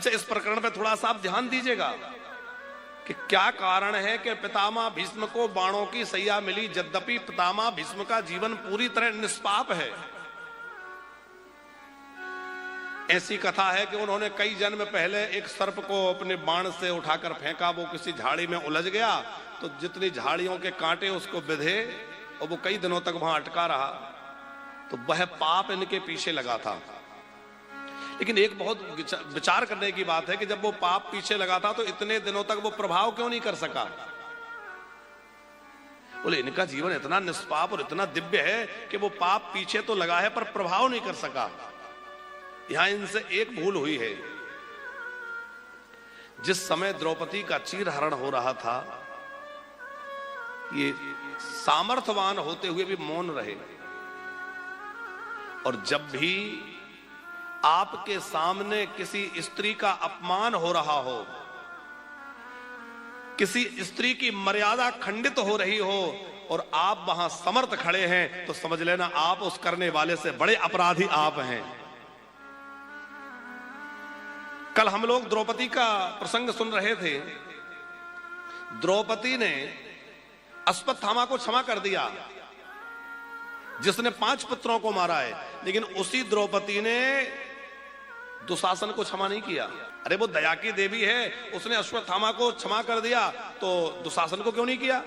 अच्छा, इस प्रकरण पे थोड़ा सा आप ध्यान दीजिएगा कि क्या कारण है कि पितामह भीष्म को बाणों की सैया मिली, यद्यपि पितामह भीष्म का जीवन पूरी तरह निष्पाप है। ऐसी कथा है कि उन्होंने कई जन्म पहले एक सर्प को अपने बाण से उठाकर फेंका, वो किसी झाड़ी में उलझ गया, तो जितनी झाड़ियों के कांटे उसको बिधे और वो कई दिनों तक वहां अटका रहा, तो वह पाप इनके पीछे लगा था। लेकिन एक बहुत विचार करने की बात है कि जब वो पाप पीछे लगा था तो इतने दिनों तक वो प्रभाव क्यों नहीं कर सका? बोले इनका जीवन इतना निष्पाप और इतना दिव्य है कि वो पाप पीछे तो लगा है पर प्रभाव नहीं कर सका। यहां इनसे एक भूल हुई है। जिस समय द्रौपदी का चीरहरण हो रहा था, ये सामर्थ्यवान होते हुए भी मौन रहे, और जब भी आपके सामने किसी स्त्री का अपमान हो रहा हो, किसी स्त्री की मर्यादा खंडित हो रही हो और आप वहां समर्थ खड़े हैं, तो समझ लेना आप उस करने वाले से बड़े अपराधी आप हैं। कल हम लोग द्रौपदी का प्रसंग सुन रहे थे। द्रौपदी ने अश्वत्थामा को क्षमा कर दिया जिसने 5 पुत्रों को मारा है, लेकिन उसी द्रौपदी ने दुशासन को क्षमा नहीं किया। अरे वो दया की देवी है, उसने अश्वत्थामा को क्षमा कर दिया तो दुशासन को क्यों नहीं किया?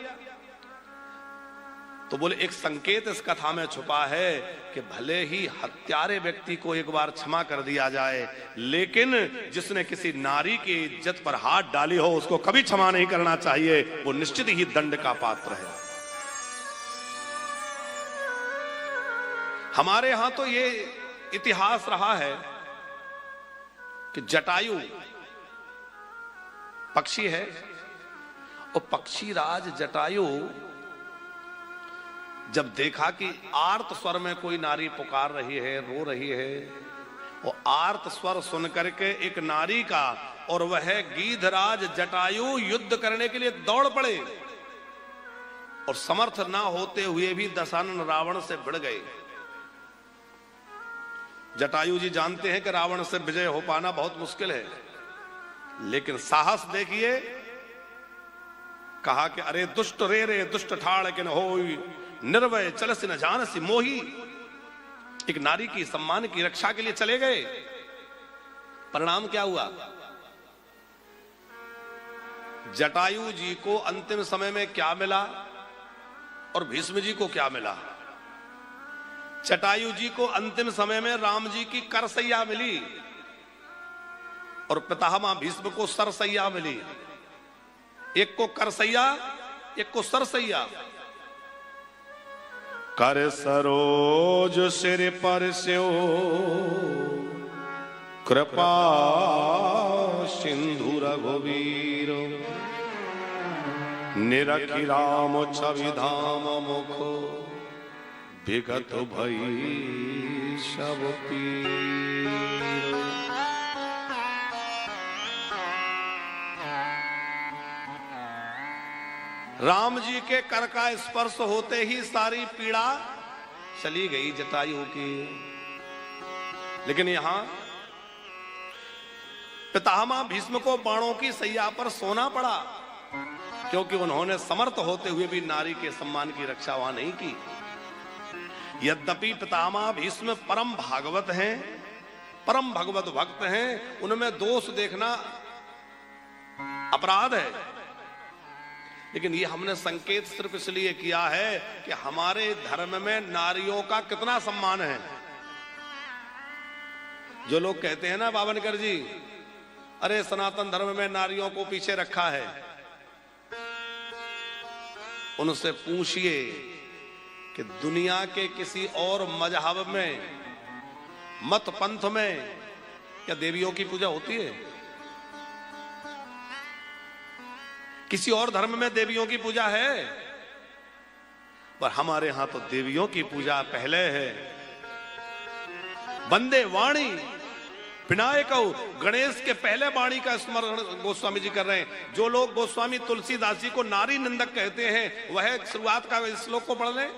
तो बोले एक संकेत इस कथा में छुपा है कि भले ही हत्यारे व्यक्ति को एक बार क्षमा कर दिया जाए, लेकिन जिसने किसी नारी की इज्जत पर हाथ डाली हो उसको कभी क्षमा नहीं करना चाहिए, वो निश्चित ही दंड का पात्र है। हमारे यहां तो ये इतिहास रहा है कि जटायु पक्षी है और पक्षी राज जटायु जब देखा कि आर्त स्वर में कोई नारी पुकार रही है, रो रही है, और आर्त स्वर सुन करके एक नारी का और वह गीधराज जटायु युद्ध करने के लिए दौड़ पड़े, और समर्थ ना होते हुए भी दशानन रावण से भिड़ गए। जटायु जी जानते हैं कि रावण से विजय हो पाना बहुत मुश्किल है, लेकिन साहस देखिए। कहा कि अरे दुष्ट रे दुष्ट ठाड़ के न होई, निर्भय चलसी न जानसी मोही। एक नारी की सम्मान की रक्षा के लिए चले गए। परिणाम क्या हुआ? जटायु जी को अंतिम समय में क्या मिला और भीष्म जी को क्या मिला? जटायु जी को अंतिम समय में राम जी की करसैया मिली और पितामह भीष्म को सरसैया मिली। एक को करसैया, एक को सरसैया। कर सरोज सिर पर स्यो कृपा सिंधु रघुवीर, निरखि राम छवि धाम मुख, विगत भई सब पीर। राम जी के कर का स्पर्श होते ही सारी पीड़ा चली गई जटायु की। लेकिन यहां पितामह भीष्म को बाणों की सैया पर सोना पड़ा, क्योंकि उन्होंने समर्थ होते हुए भी नारी के सम्मान की रक्षा वहां नहीं की। यद्यपि पितामह भीष्म परम भागवत हैं, परम भगवत भक्त हैं, उनमें दोष देखना अपराध है, लेकिन ये हमने संकेत सिर्फ इसलिए किया है कि हमारे धर्म में नारियों का कितना सम्मान है। जो लोग कहते हैं ना बावनकर जी, अरे सनातन धर्म में नारियों को पीछे रखा है, उनसे पूछिए कि दुनिया के किसी और मजहब में, मत पंथ में क्या देवियों की पूजा होती है? किसी और धर्म में देवियों की पूजा है? पर हमारे यहां तो देवियों की पूजा पहले है। वंदे वाणी विनायक, गणेश के पहले वाणी का स्मरण गोस्वामी जी कर रहे हैं। जो लोग गोस्वामी तुलसीदास जी को नारी निंदक कहते हैं, वह शुरुआत का श्लोक को पढ़ लें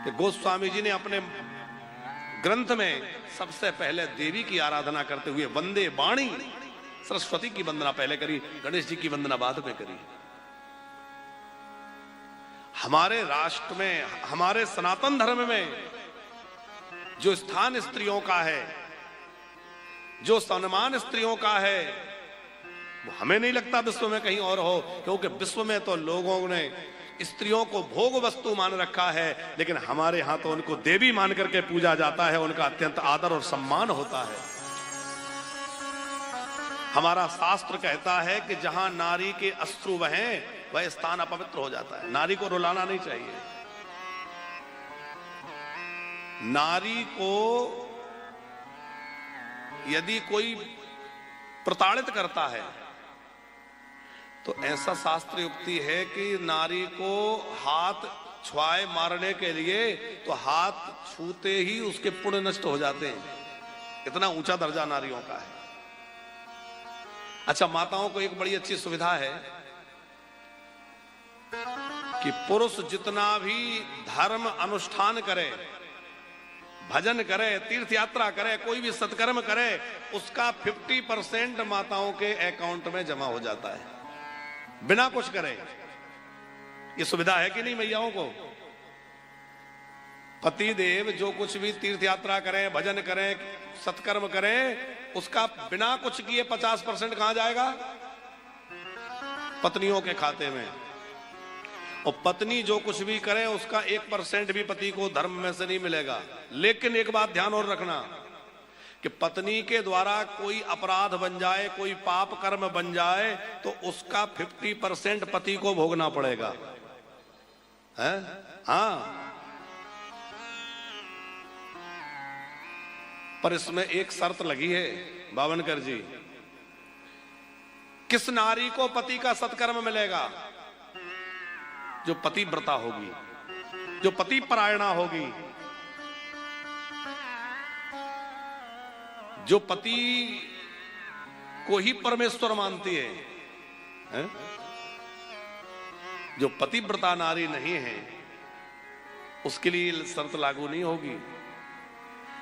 कि गोस्वामी जी ने अपने ग्रंथ में सबसे पहले देवी की आराधना करते हुए वंदे वाणी, सरस्वती की वंदना पहले करी, गणेश जी की वंदना बाद में करी। हमारे राष्ट्र में, हमारे सनातन धर्म में जो स्थान स्त्रियों का है, जो सम्मान स्त्रियों का है, वो हमें नहीं लगता विश्व में कहीं और हो, क्योंकि विश्व में तो लोगों ने स्त्रियों को भोग वस्तु मान रखा है, लेकिन हमारे यहां तो उनको देवी मान करके पूजा जाता है, उनका अत्यंत आदर और सम्मान होता है। हमारा शास्त्र कहता है कि जहां नारी के अश्रु बहें वह स्थान अपवित्र हो जाता है। नारी को रुलाना नहीं चाहिए। नारी को यदि कोई प्रताड़ित करता है तो ऐसा शास्त्र युक्ति है कि नारी को हाथ छुआए मारने के लिए तो हाथ छूते ही उसके पुण्य नष्ट हो जाते हैं। इतना ऊंचा दर्जा नारियों का है। अच्छा, माताओं को एक बड़ी अच्छी सुविधा है कि पुरुष जितना भी धर्म अनुष्ठान करे, भजन करे, तीर्थ यात्रा करे, कोई भी सत्कर्म करे, उसका 50% माताओं के अकाउंट में जमा हो जाता है बिना कुछ करे। ये सुविधा है कि नहीं मैयाओं को? पति देव जो कुछ भी तीर्थ यात्रा करें, भजन करें, सत्कर्म करें, उसका बिना कुछ किए 50% कहां जाएगा? पत्नियों के खाते में। और पत्नी जो कुछ भी करे उसका 1% भी पति को धर्म में से नहीं मिलेगा। लेकिन एक बात ध्यान और रखना कि पत्नी के द्वारा कोई अपराध बन जाए, कोई पाप कर्म बन जाए, तो उसका 50% पति को भोगना पड़ेगा, है? हाँ, पर इसमें एक शर्त लगी है बावनकर जी। किस नारी को पति का सत्कर्म मिलेगा? जो पतिव्रता होगी, जो पति परायणा होगी, जो पति को ही परमेश्वर मानती है? जो पतिव्रता नारी नहीं है उसके लिए शर्त लागू नहीं होगी।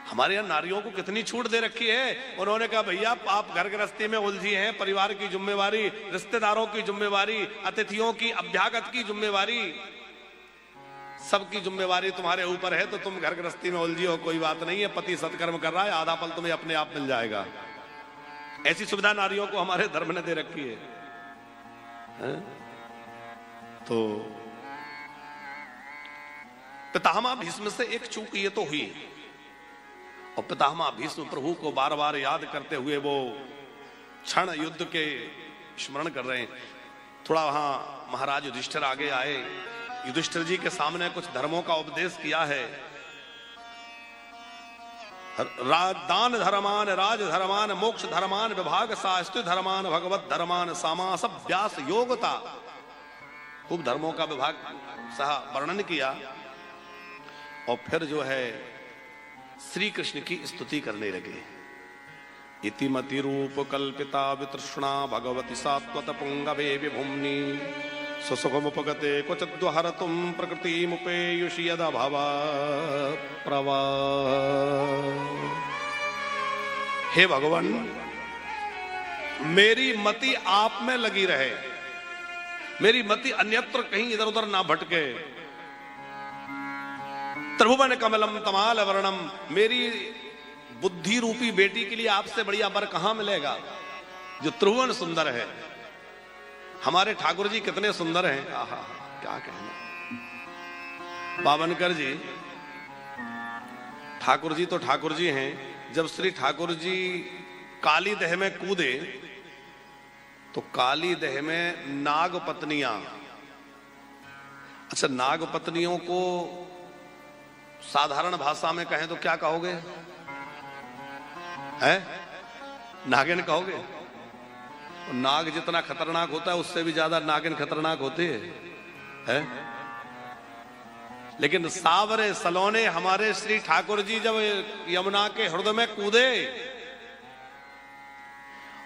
हमारे यहां नारियों को कितनी छूट दे रखी है। उन्होंने कहा भैया आप घर गृहस्थी में उलझी हैं, परिवार की जिम्मेवारी, रिश्तेदारों की जिम्मेवारी, अतिथियों की अभ्यागत की जिम्मेवारी, सबकी जिम्मेवारी तुम्हारे ऊपर है, तो तुम घर गृहस्थी में उलझी हो, कोई बात नहीं है। पति सत्कर्म कर रहा है, आधा फल तुम्हें अपने आप मिल जाएगा। ऐसी सुविधा नारियों को हमारे धर्म ने दे रखी है। तो पितामह भीष्म से एक चूक ये तो हुई, और पितामह भीष्म प्रभु को बार बार याद करते हुए वो क्षण युद्ध के स्मरण कर रहे हैं। थोड़ा वहां महाराज युधिष्ठिर आगे आए, युधिष्ठिर जी के सामने कुछ धर्मों का उपदेश किया है। दान धर्मान, राज धर्मान, मोक्ष धर्मान, विभाग शास्त्र धर्मान, भगवत धर्मान, समास व्यास योगता, खूब धर्मों का विभाग सह वर्णन किया। और फिर जो है श्री कृष्ण की स्तुति करने लगे। इतिमति रूप कल्पिता वितृष्णा भगवती सात्वत पुंगवे विभुम्नि सुसुखमुपगते क्वचिद्वहरतुं प्रकृतिमुपेयुषि यदा भवा प्रवा। हे भगवान, मेरी मति आप में लगी रहे, मेरी मति अन्यत्र कहीं इधर उधर ना भटके। त्रिभुवन कमलम तमाल वर्णम, मेरी बुद्धि रूपी बेटी के लिए आपसे बढ़िया वर कहां मिलेगा जो त्रिभुवन सुंदर है। हमारे ठाकुर जी कितने सुंदर हैं, आहा क्या कहना। बावनकर जी, ठाकुर जी तो ठाकुर जी हैं। जब श्री ठाकुर जी काली दह में कूदे तो काली दह में नाग पत्नियां, अच्छा नाग पत्नियों को साधारण भाषा में कहें तो क्या कहोगे? है नागिन कहोगे? नाग जितना खतरनाक होता है उससे भी ज्यादा नागिन खतरनाक होती है? लेकिन सावरे सलोने हमारे श्री ठाकुर जी जब यमुना के हृदय में कूदे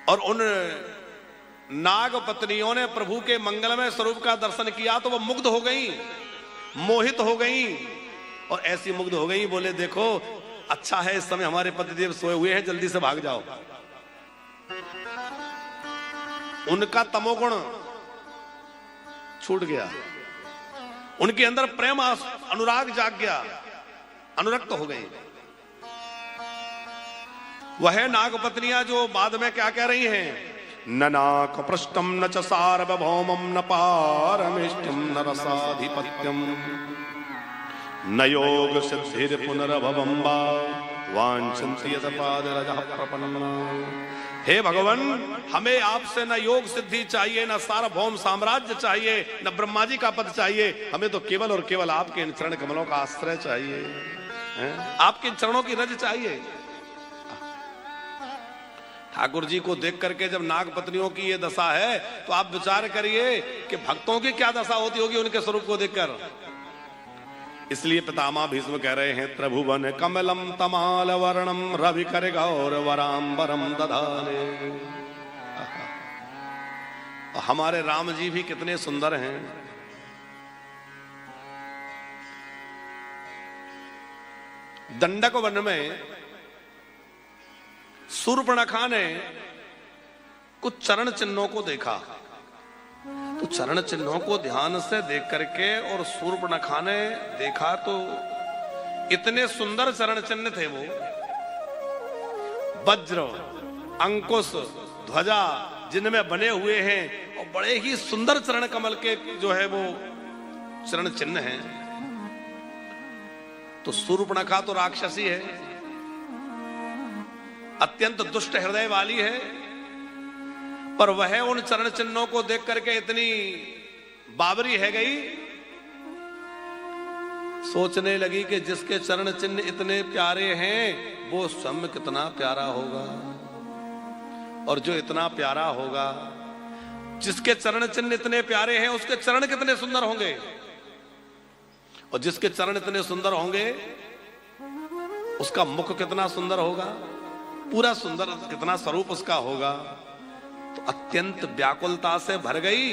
और उन नाग पत्नियों ने प्रभु के मंगलमय स्वरूप का दर्शन किया तो वो मुग्ध हो गई, मोहित हो गई। और ऐसी मुग्ध हो गई, बोले देखो अच्छा है इस समय हमारे पतिदेव सोए हुए हैं, जल्दी से भाग जाओ। उनका तमोगुण छूट गया, उनके अंदर प्रेम अनुराग जाग गया, अनुरक्त हो गई। वह नागपत्नियां जो बाद में क्या कह रही हैं, न नाक पृष्ठम न च सार्वभौमम न पारमेष्टम न रसाधिपत्यम न योग सिद्धिर पुनर्भवम वा वांछन्ति यदपादरजः प्रपन्ना। हे भगवान, हमें आपसे न योग सिद्धि चाहिए, न सार्वभौम साम्राज्य चाहिए, न ब्रह्मा जी का पद चाहिए, हमें तो केवल और केवल आपके इन चरण कमलों का आश्रय चाहिए, आपके इन चरणों की रज चाहिए। ठाकुर जी को देख करके जब नाग पत्नियों की ये दशा है तो आप विचार करिए कि भक्तों की क्या दशा होती होगी उनके स्वरूप को देखकर। इसलिए पितामह भीष्म कह रहे हैं, त्रिभुवन कमलम तमाल वर्णम रवि कर गौर वरांबरम दधाने। हमारे राम जी भी कितने सुंदर हैं। दंडक वन में शूर्पणखा ने कुछ चरण चिन्हों को देखा, तो चरण चिन्हों को ध्यान से देख करके और शूर्पणखा ने देखा तो इतने सुंदर चरण चिन्ह थे वो, वज्र अंकुश ध्वजा जिनमें बने हुए हैं और बड़े ही सुंदर चरण कमल के जो है वो चरण चिन्ह हैं। तो शूर्पणखा तो राक्षसी है, अत्यंत दुष्ट हृदय वाली है, पर वह उन चरण चिन्हों को देख करके इतनी बाबरी है गई, सोचने लगी कि जिसके चरण चिन्ह इतने प्यारे हैं वो स्वयं कितना प्यारा होगा, और जो इतना प्यारा होगा, जिसके चरण चिन्ह इतने प्यारे हैं उसके चरण कितने सुंदर होंगे, और जिसके चरण इतने सुंदर होंगे उसका मुख कितना सुंदर होगा, पूरा सुंदर कितना स्वरूप उसका होगा। तो अत्यंत व्याकुलता से भर गई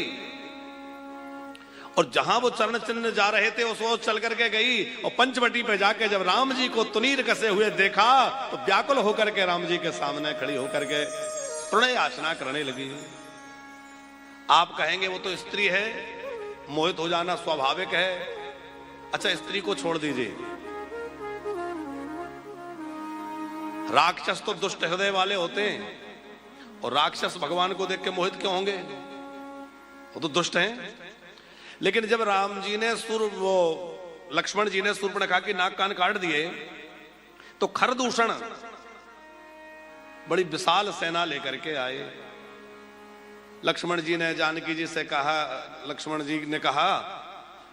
और जहां वो चरण चिन्ह जा रहे थे उस ओर चल करके गई, और पंचवटी पे जाके जब राम जी को तुनीर कसे हुए देखा तो व्याकुल होकर के राम जी के सामने खड़ी होकर के प्रणय याचना करने लगी। आप कहेंगे वो तो स्त्री है, मोहित हो जाना स्वाभाविक है। अच्छा, स्त्री को छोड़ दीजिए, राक्षस तो दुष्ट हृदय वाले होते हैं, और राक्षस भगवान को देख के मोहित क्यों होंगे, वो तो दुष्ट हैं। लेकिन जब राम जी ने लक्ष्मण जी ने शूर्पणखा की नाक कान काट दिए तो खरदूषण बड़ी विशाल सेना लेकर के आए। लक्ष्मण जी ने जानकी जी से कहा,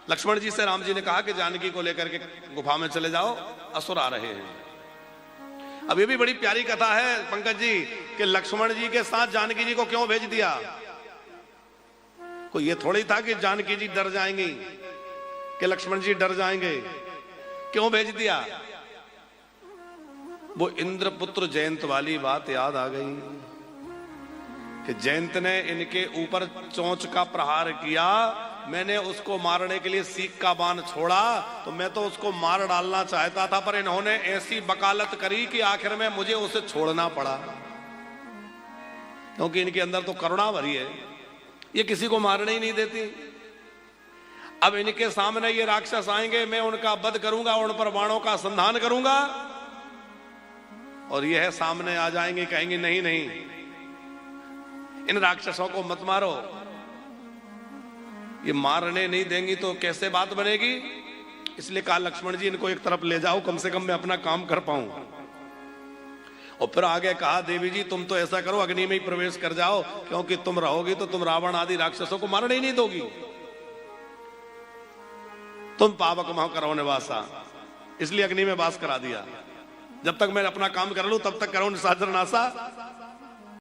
लक्ष्मण जी से राम जी ने कहा कि जानकी को लेकर के गुफा में चले जाओ, असुर आ रहे हैं। अब ये भी बड़ी प्यारी कथा है पंकज जी कि लक्ष्मण जी के साथ जानकी जी को क्यों भेज दिया। कोई ये थोड़ी था कि जानकी जी डर जाएंगी, कि लक्ष्मण जी डर जाएंगे, क्यों भेज दिया। वो इंद्रपुत्र जयंत वाली बात याद आ गई कि जयंत ने इनके ऊपर चोंच का प्रहार किया, मैंने उसको मारने के लिए सीख का बाण छोड़ा तो मैं तो उसको मार डालना चाहता था, पर इन्होंने ऐसी वकालत करी कि आखिर में मुझे उसे छोड़ना पड़ा, क्योंकि इनके अंदर तो करुणा भरी है, ये किसी को मारने ही नहीं देती। अब इनके सामने ये राक्षस आएंगे, मैं उनका वध करूंगा, उन पर बाणों का संधान करूंगा, और यह सामने आ जाएंगे, कहेंगे नहीं नहीं इन राक्षसों को मत मारो, ये मारने नहीं देंगी तो कैसे बात बनेगी। इसलिए कहा लक्ष्मण जी इनको एक तरफ ले जाओ, कम से कम मैं अपना काम कर पाऊं। और फिर आगे कहा देवी जी तुम तो ऐसा करो, अग्नि में ही प्रवेश कर जाओ, क्योंकि तुम रहोगी तो तुम रावण आदि राक्षसों को मारने ही नहीं दोगी, तुम पावक मह करो निवासा। इसलिए अग्नि में वास करा दिया, जब तक मैं अपना काम कर लूं तब तक करो निशाचर नासा।